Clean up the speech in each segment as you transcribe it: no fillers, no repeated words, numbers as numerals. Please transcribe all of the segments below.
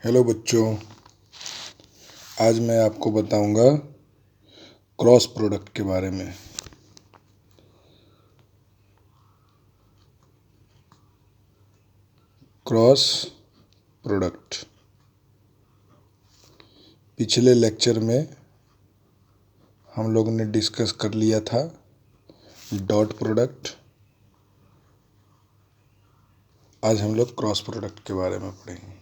Hello बच्चों, आज मैं आपको बताऊंगा क्रॉस प्रोडक्ट के बारे में। क्रॉस प्रोडक्ट पिछले लेक्चर में हम लोगों ने डिस्कस कर लिया था डॉट प्रोडक्ट। आज हम लोग क्रॉस प्रोडक्ट के बारे में पढ़ेंगे।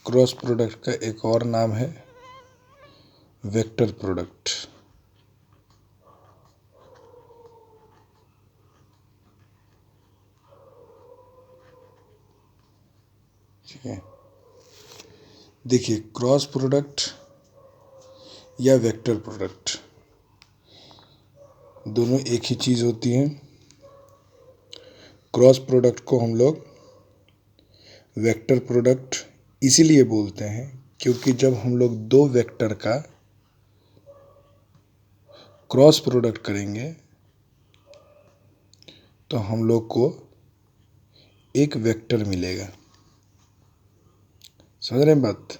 क्रॉस प्रोडक्ट का एक और नाम है वेक्टर प्रोडक्ट। ठीक है, देखिए क्रॉस प्रोडक्ट या वेक्टर प्रोडक्ट दोनों एक ही चीज़ होती हैं। क्रॉस प्रोडक्ट को हम लोग वेक्टर प्रोडक्ट इसीलिए बोलते हैं क्योंकि जब हम लोग दो वेक्टर का क्रॉस प्रोडक्ट करेंगे तो हम लोग को एक वेक्टर मिलेगा। समझ रहे हैं बात?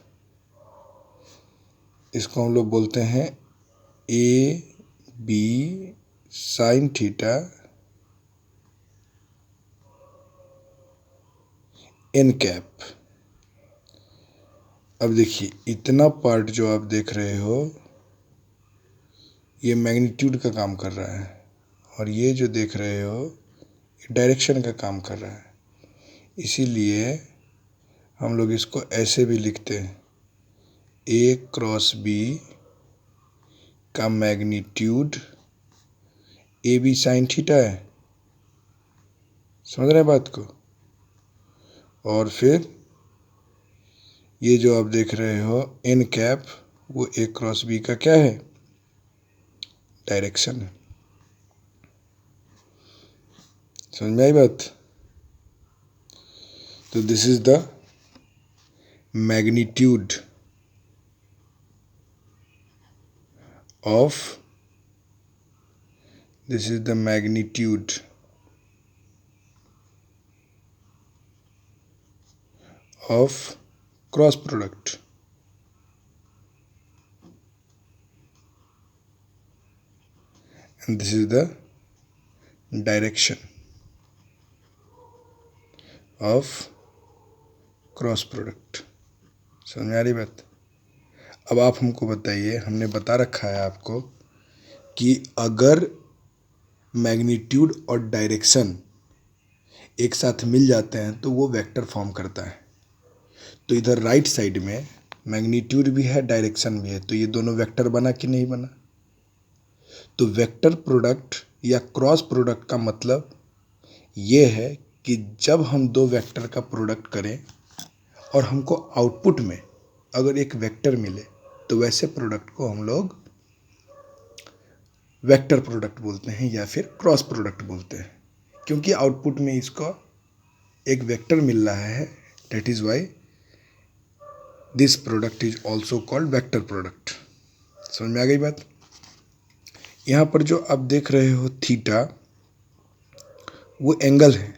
इसको हम लोग बोलते हैं A B sine theta n cap. अब देखिए, इतना पार्ट जो आप देख रहे हो ये मैग्नीट्यूड का काम कर रहा है और ये जो देख रहे हो ये डायरेक्शन का काम कर रहा है। इसीलिए हम लोग इसको ऐसे भी लिखते हैं, ए क्रॉस बी का magnitude A B sine theta है। समझ रहे हैं बात को? और फिर ये जो आप देख रहे हो एन कैप, वो ए क्रॉस बी का क्या है? डायरेक्शन है। समझ में आई बात? तो this is the magnitude of cross product. and this is the direction of cross product. समझ में आ रही बात? अब आप हमको बताइए, हमने बता रखा है आपको कि अगर मैग्नीट्यूड और डायरेक्शन एक साथ मिल जाते हैं तो वो वेक्टर फॉर्म करता है। तो इधर राइट साइड में मैग्नीट्यूड भी है, डायरेक्शन भी है, तो ये दोनों वेक्टर बना कि नहीं बना? तो वेक्टर प्रोडक्ट या क्रॉस प्रोडक्ट का मतलब ये है कि जब हम दो वेक्टर का प्रोडक्ट करें और हमको आउटपुट में अगर एक वेक्टर मिले तो वैसे प्रोडक्ट को हम लोग वेक्टर प्रोडक्ट बोलते हैं या फिर क्रॉस प्रोडक्ट बोलते हैं, क्योंकि आउटपुट में इसको एक वेक्टर मिल रहा है। That is why this product is also called vector product. समझ में आ गई बात? यहाँ पर जो आप देख रहे हो थीटा, वो एंगल है,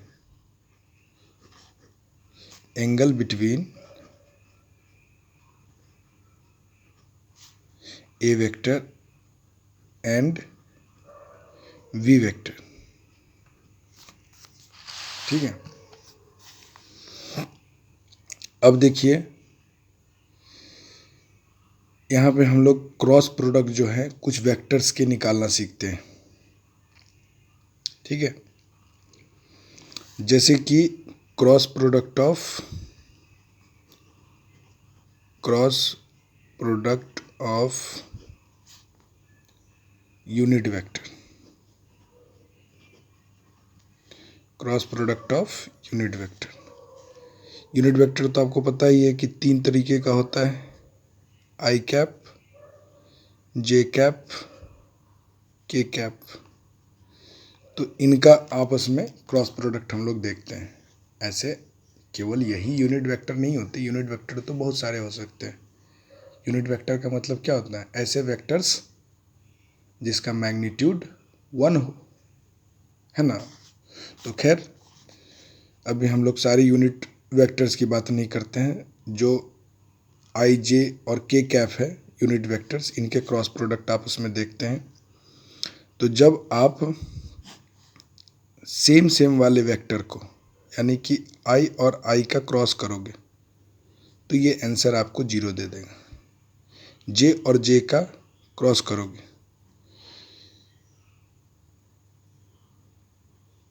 angle between A vector and V vector. ठीक है, अब देखिए यहाँ पे हम लोग क्रॉस प्रोडक्ट जो है कुछ वेक्टर्स के निकालना सीखते हैं। ठीक है, जैसे कि cross product of unit vector. Cross product of unit vector. Unit vector तो आपको पता ही है कि तीन तरीके का होता है, आई कैप, जे कैप, के कैप। तो इनका आपस में क्रॉस प्रोडक्ट हम लोग देखते हैं। ऐसे केवल यही यूनिट वेक्टर नहीं होते, यूनिट वेक्टर तो बहुत सारे हो सकते हैं। यूनिट वेक्टर का मतलब क्या होता है? ऐसे वेक्टर्स जिसका मैग्नीट्यूड 1 हो, है ना? तो खैर, अभी हम लोग सारी यूनिट वेक्टर्स की बात नहीं करते हैं। जो आई जे और के कैप है यूनिट वेक्टर्स, इनके क्रॉस प्रोडक्ट आप उसमें देखते हैं। तो जब आप सेम वाले वेक्टर को यानी कि आई और आई का क्रॉस करोगे तो ये आंसर आपको 0 दे देगा। जे और जे का क्रॉस करोगे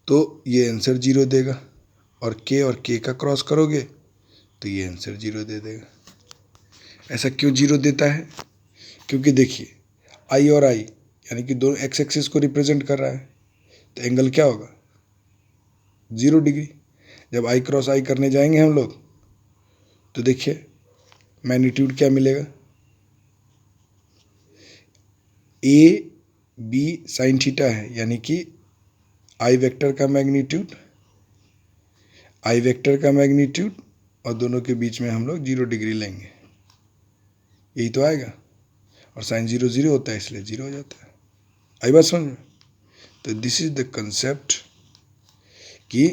तो ये आंसर 0 देगा, और के का क्रॉस करोगे तो ये आंसर 0 दे देगा। ऐसा क्यों 0 देता है? क्योंकि देखिए आई और आई यानी कि दोनों एक्स एक्सिस को रिप्रेजेंट कर रहा है, तो एंगल क्या होगा? 0 डिग्री। जब आई क्रॉस आई करने जाएंगे हम लोग तो देखिए मैग्नीट्यूड क्या मिलेगा? ए बी साइन थीटा है, यानी कि आई वेक्टर का मैग्नीट्यूड और दोनों के बीच में हम लोग 0 डिग्री लेंगे, यही तो आएगा। और साइन 0 0 होता है इसलिए 0 हो जाता है। आई बात समझ में? तो दिस इज द कंसेप्ट कि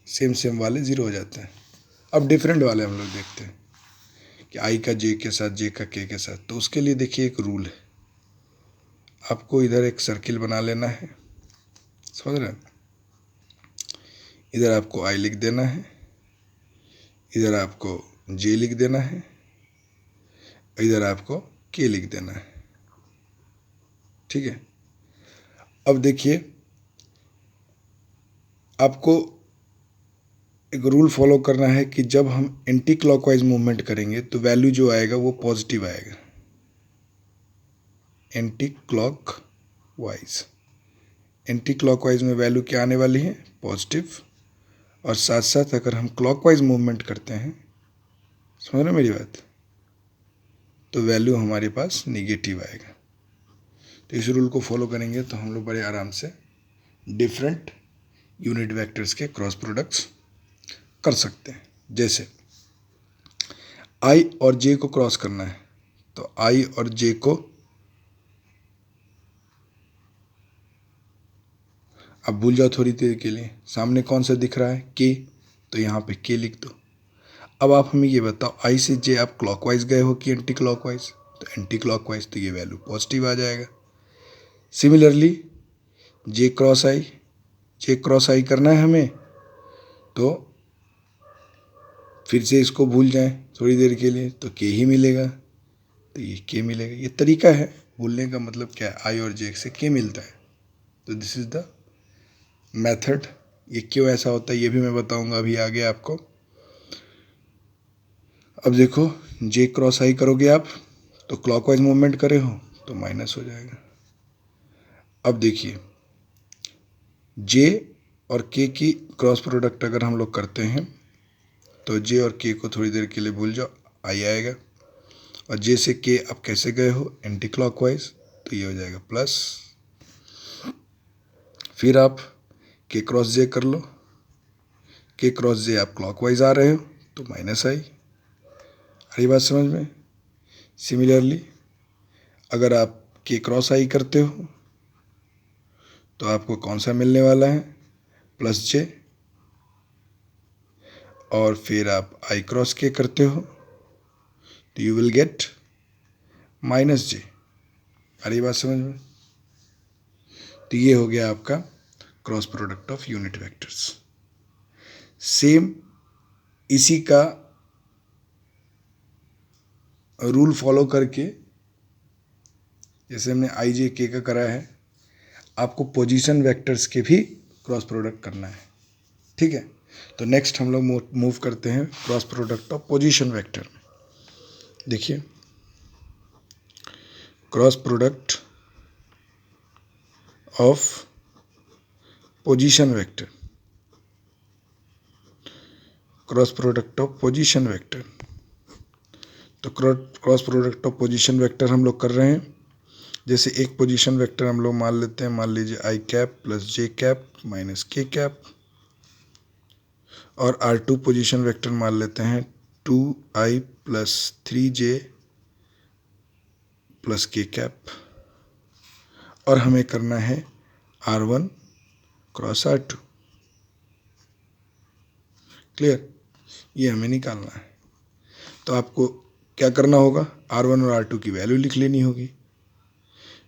सेम वाले 0 हो जाते हैं। अब डिफरेंट वाले हम लोग देखते हैं कि आई का जे के साथ, जे का के साथ। तो उसके लिए देखिए एक रूल है, आपको इधर एक सर्किल बना लेना है, समझ रहे हैं? इधर आपको आई लिख देना है, इधर आपको जे लिख देना है, इधर आपको के लिख देना है, ठीक है। अब देखिए आपको एक रूल फॉलो करना है कि जब हम एंटी क्लॉकवाइज मूवमेंट करेंगे तो वैल्यू जो आएगा वो पॉजिटिव आएगा। एंटी क्लॉकवाइज में वैल्यू क्या आने वाली है? पॉजिटिव। और साथ साथ अगर हम क्लॉकवाइज मूवमेंट करते हैं, समझ रहे मेरी बात, तो वैल्यू हमारे पास निगेटिव आएगा। तो इस रूल को फॉलो करेंगे तो हम लोग बड़े आराम से डिफरेंट यूनिट वेक्टर्स के क्रॉस प्रोडक्ट्स कर सकते हैं। जैसे आई और जे को क्रॉस करना है तो आई और जे को अब भूल जाओ थोड़ी देर के लिए, सामने कौन सा दिख रहा है? के, तो यहाँ पे के लिख दो। अब आप हमें ये बताओ आई से जे आप क्लॉकवाइज गए हो कि एंटी क्लॉकवाइज? तो एंटी क्लॉकवाइज, तो ये वैल्यू पॉजिटिव आ जाएगा। सिमिलरली जे क्रॉस आई करना है हमें, तो फिर से इसको भूल जाएं थोड़ी देर के लिए तो के ही मिलेगा, तो ये के मिलेगा। ये तरीका है भूलने का, मतलब क्या है? आई और जे से के मिलता है। तो दिस इज द मेथड। ये क्यों ऐसा होता है ये भी मैं बताऊंगा अभी आगे आपको। अब देखो जे क्रॉस आई करोगे आप तो क्लॉकवाइज मूवमेंट करे हो तो माइनस हो जाएगा। अब देखिए जे और के की क्रॉस प्रोडक्ट अगर हम लोग करते हैं तो जे और के को थोड़ी देर के लिए भूल जाओ, आई आएगा। और जे से के आप कैसे गए हो? एंटी क्लॉकवाइज, तो ये हो जाएगा प्लस। फिर आप के क्रॉस जे कर लो, के क्रॉस जे आप क्लॉकवाइज आ रहे हो तो माइनस आई। अरे बात समझ में? सिमिलरली अगर आप के क्रॉस आई करते हो तो आपको कौन सा मिलने वाला है? प्लस जे। और फिर आप आई क्रॉस के करते हो तो यू विल गेट माइनस जे। अरे बात समझ में? तो ये हो गया आपका cross product of unit vectors. Same इसी का रूल फॉलो करके जैसे हमने आई जे के का करा है, आपको पोजीशन वेक्टर्स के भी क्रॉस प्रोडक्ट करना है, ठीक है। तो नेक्स्ट हम लोग मूव करते हैं cross product of position vector में। देखिए cross product of position vector, cross product of position vector. तो cross product of position vector हम लोग कर रहे हैं। जैसे एक पोजीशन वेक्टर हम लोग मान लेते हैं, मान लीजिए आई कैप प्लस जे कैप माइनस के कैप, और R2 पोजीशन वेक्टर मान लेते हैं 2i प्लस 3j प्लस के कैप, और हमें करना है R1 क्रॉस R2। क्लियर? ये हमें निकालना है। तो आपको क्या करना होगा, R1 और R2 की वैल्यू लिख लेनी होगी।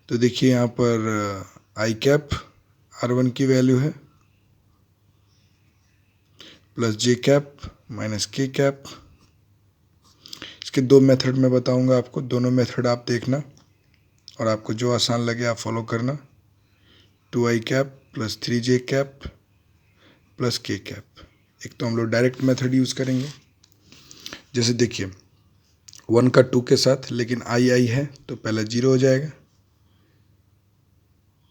तो देखिए यहाँ पर आई कैप R1 की वैल्यू है प्लस जे कैप माइनस के कैप। इसके दो मेथड मैं बताऊंगा आपको, दोनों मेथड आप देखना और आपको जो आसान लगे आप फॉलो करना। 2i cap plus 3j cap plus के कैप। एक तो हम लोग डायरेक्ट मेथड यूज़ करेंगे, जैसे देखिए 1 का 2 के साथ, लेकिन आई है तो पहला 0 हो जाएगा।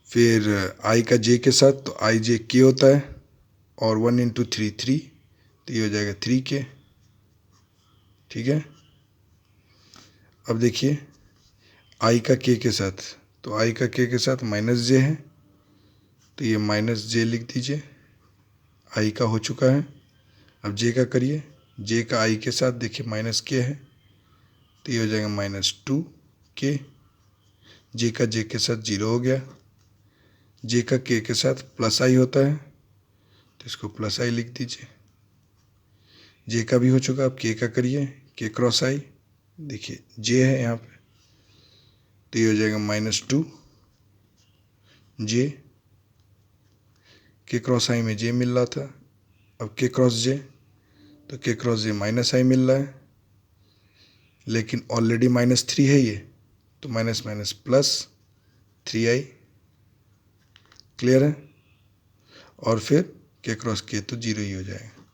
फिर i का j के साथ तो आई जे के होता है, और 1 इंटू 3 3, तो ये हो जाएगा 3k। ठीक है। अब देखिए i का k के साथ, तो i का k के साथ माइनस j है, तो ये माइनस j लिख दीजिए, i का हो चुका है। अब j का करिए, j का i के साथ देखिए माइनस k है, तो ये हो जाएगा -2k। j का j के साथ 0 हो गया, j का k के साथ प्लस i होता है, तो इसको प्लस i लिख दीजिए। j का भी हो चुका, अब k का करिए, k क्रॉस i, देखिए j है यहाँ पे, तो ये हो जाएगा -2 j। k क्रॉस i में j मिल रहा था, अब k क्रॉस j, तो k cross j minus i मिल रहा है, लेकिन ऑलरेडी -3 है ये, तो minus minus plus 3i। Clear है। और फिर k क्रॉस k तो 0 ही हो जाएगा।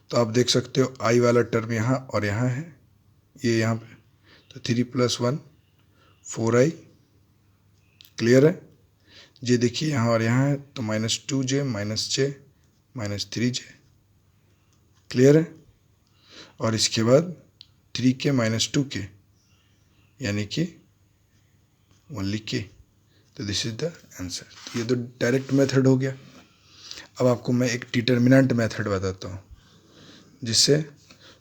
तो आप देख सकते हो i वाला टर्म यहाँ और यहाँ है, ये यहाँ पे, तो 3 + 1 4i। क्लियर है। जे देखिए यहाँ और यहाँ है, तो -2j माइनस 3j। क्लियर है। और इसके बाद 3k माइनस 2k, यानी कि ओनली k। तो दिस इज द आंसर। ये तो डायरेक्ट मेथड हो गया। अब आपको मैं एक डिटर्मिनेंट मेथड बताता हूँ, जिससे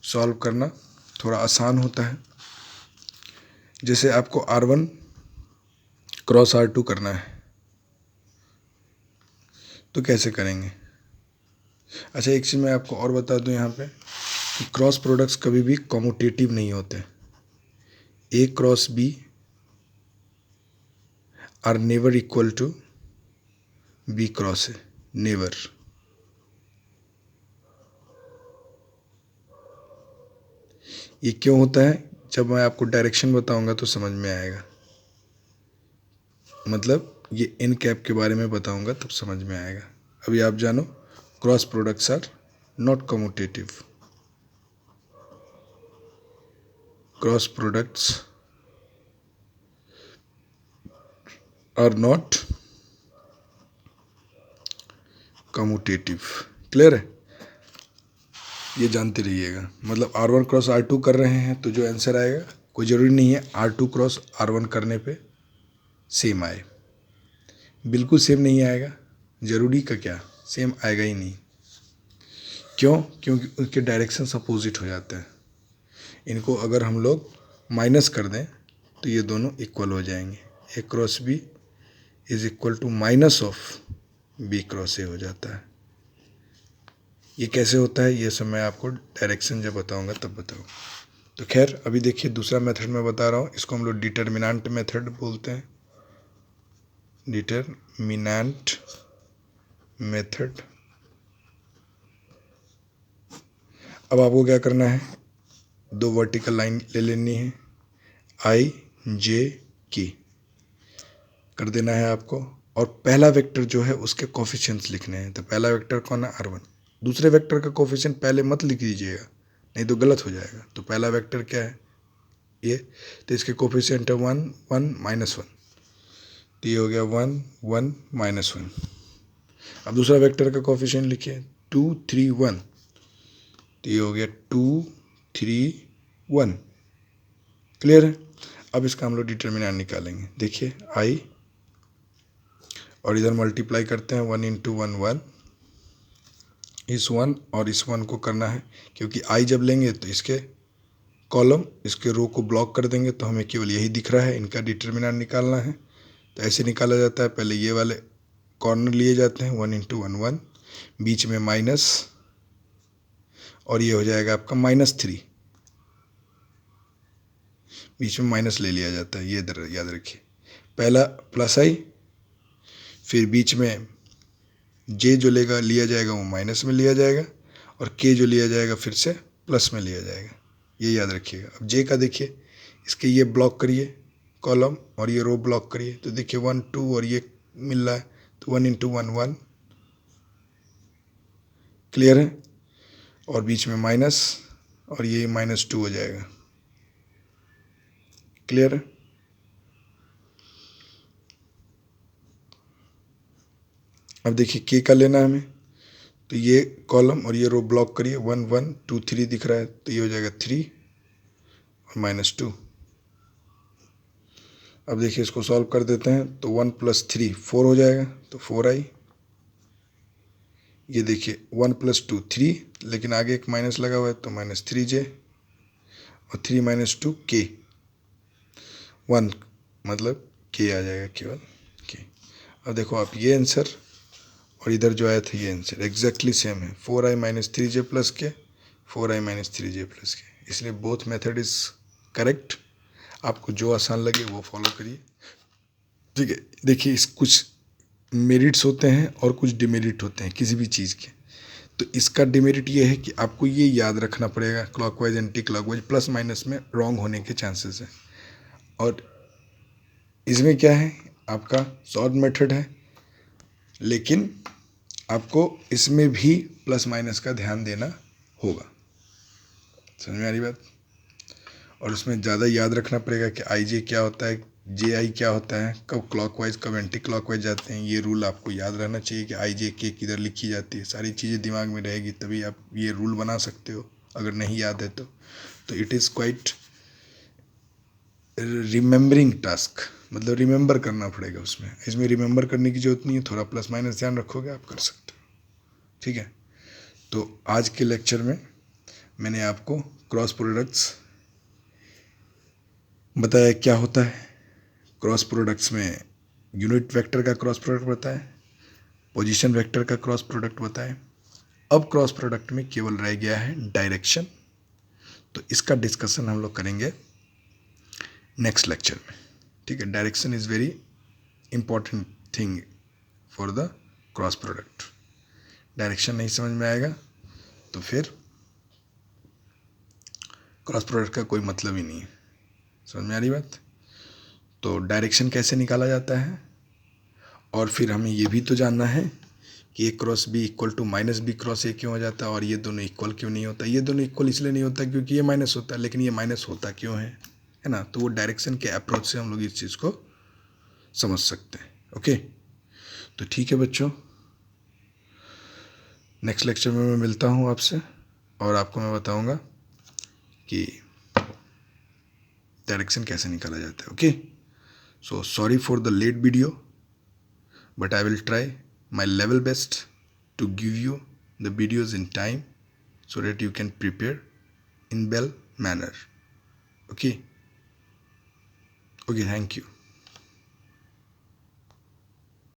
सॉल्व करना थोड़ा आसान होता है। जैसे आपको R1 क्रॉस R2 करना है, तो कैसे करेंगे। अच्छा, एक चीज़ मैं आपको और बता दूं यहाँ पे कि क्रॉस प्रोडक्ट्स कभी भी कॉम्यूटेटिव नहीं होते। A cross B are never equal to B cross A, never. ये क्यों होता है, जब मैं आपको डायरेक्शन बताऊंगा तो समझ में आएगा। मतलब ये इन कैप के बारे में बताऊंगा तब समझ में आएगा। अभी आप जानो cross products are not commutative. Cross products are not commutative. Clear है। ये जानते रहिएगा। मतलब R1 क्रॉस R2 कर रहे हैं तो जो आंसर आएगा, कोई ज़रूरी नहीं है R2 क्रॉस R1 करने पे सेम आए। बिल्कुल सेम नहीं आएगा, ज़रूरी का क्या, सेम आएगा ही नहीं। क्यों? क्योंकि उनके डायरेक्शंस अपोजिट हो जाते हैं। इनको अगर हम लोग माइनस कर दें तो ये दोनों इक्वल हो जाएंगे। A cross B is equal to minus of B cross A हो जाता है। ये कैसे होता है, ये सब मैं आपको डायरेक्शन जब बताऊंगा तब बताऊंगा। तो खैर अभी देखिए दूसरा मेथड मैं बता रहा हूँ, इसको हम लोग डिटर्मिनेंट मेथड बोलते हैं। Determinant method. अब आपको क्या करना है, दो वर्टिकल लाइन ले लेनी है, I J K कर देना है आपको, और पहला वेक्टर जो है उसके कोफिशिएंट्स लिखने हैं। तो पहला वेक्टर कौन है, R1। दूसरे वेक्टर का कोफिशिएंट पहले मत लिख दीजिएगा, नहीं तो गलत हो जाएगा। तो पहला वेक्टर क्या है, ये, तो इसके कोफिशिएंट है 1 1 -1, तो ये हो गया 1 1 -1। अब दूसरा वेक्टर का कोफिशिएंट लिखिए 2 3 1, तो ये हो गया 2 3 1। क्लियर है। अब इसका हम लोग डिटर्मिनेंट निकालेंगे। देखिए I, और इधर मल्टीप्लाई करते हैं 1 इंटू 1 1, इस 1 और इस 1 को करना है, क्योंकि I जब लेंगे तो इसके कॉलम इसके रो को ब्लॉक कर देंगे, तो हमें केवल यही दिख रहा है। इनका डिटर्मिनेंट निकालना है, तो ऐसे निकाला जाता है। पहले ये वाले कॉर्नर लिए जाते हैं, 1 इंटू 1 1, बीच में माइनस, और ये हो जाएगा आपका -3। बीच में माइनस ले लिया जाता है, ये इधर याद रखिए। पहला प्लस आई, फिर बीच में जे जो लिया जाएगा वो माइनस में लिया जाएगा, और के जो लिया जाएगा फिर से प्लस में लिया जाएगा, ये याद रखिएगा। अब जे का देखिए, इसके ये ब्लॉक करिए कॉलम और ये रो ब्लॉक करिए, तो देखिए 1 2 और ये मिल रहा है, तो 1 × 1 1, क्लियर है। और बीच में माइनस और ये -2 हो जाएगा, क्लियर है। अब देखिए के का लेना है हमें, तो ये कॉलम और ये रो ब्लॉक करिए, 1 1 2 3 दिख रहा है, तो ये हो जाएगा 3 और -2। अब देखिए इसको सॉल्व कर देते हैं, तो 1 + 3 4 हो जाएगा, तो 4 आई। ये देखिए 1 + 2 3, लेकिन आगे एक माइनस लगा हुआ है, तो -3j, और 3 - 2 k, 1 मतलब k आ जाएगा, केवल k। अब देखो आप, ये आंसर और इधर जो आया था ये आंसर एग्जैक्टली सेम है, 4i - 3j + k, 4i - 3j + k, इसलिए बोथ मेथड इज करेक्ट। आपको जो आसान लगे वो फॉलो करिए, ठीक है। देखिए इस कुछ मेरिट्स होते हैं और कुछ डिमेरिट होते हैं किसी भी चीज़ के। तो इसका डिमेरिट ये है कि आपको ये याद रखना पड़ेगा, clockwise anti clockwise plus minus में रॉन्ग होने के चांसेस हैं। और इसमें क्या है, आपका शॉर्ट मेथड है, लेकिन आपको इसमें भी प्लस माइनस का ध्यान देना होगा, समझ में आ रही बात। और उसमें ज़्यादा याद रखना पड़ेगा कि आई जे क्या होता है, जे आई क्या होता है, कब क्लॉकवाइज कब एंटी क्लॉकवाइज जाते हैं, ये रूल आपको याद रहना चाहिए कि आई जे के किधर लिखी जाती है। सारी चीज़ें दिमाग में रहेगी तभी आप ये रूल बना सकते हो, अगर नहीं याद है तो it is quite remembering task, मतलब रिमेंबर करना पड़ेगा उसमें। इसमें रिमेंबर करने की जरूरत नहीं है, थोड़ा प्लस माइनस ध्यान रखोगे आप कर सकते हो, ठीक है। तो आज के लेक्चर में मैंने आपको क्रॉस प्रोडक्ट्स बताया क्या होता है, क्रॉस प्रोडक्ट्स में यूनिट वेक्टर का क्रॉस प्रोडक्ट बताया, पोजीशन वेक्टर का क्रॉस प्रोडक्ट बताया। अब क्रॉस प्रोडक्ट में केवल रह गया है डायरेक्शन, तो इसका डिस्कशन हम लोग करेंगे नेक्स्ट लेक्चर में, ठीक है। Direction is very important thing for the cross product. Direction नहीं समझ में आएगा तो फिर क्रॉस प्रोडक्ट का कोई मतलब ही नहीं है, समझ में आ रही बात। तो डायरेक्शन कैसे निकाला जाता है, और फिर हमें ये भी तो जानना है कि a cross b = -b cross a क्यों हो जाता है, और ये दोनों इक्वल क्यों नहीं होता। ये दोनों इक्वल इसलिए नहीं होता क्योंकि ये माइनस होता है, लेकिन ये माइनस होता क्यों है ना। तो वो डायरेक्शन के अप्रोच से हम लोग इस चीज़ को समझ सकते हैं, ओके। तो ठीक है बच्चों, नेक्स्ट लेक्चर में मैं मिलता हूँ आपसे, और आपको मैं बताऊँगा कि डायरेक्शन कैसे निकाला जाता है, okay. So sorry for the late video, but I will try my level best to give you the videos in time so that you can prepare in well manner, okay. Thank you.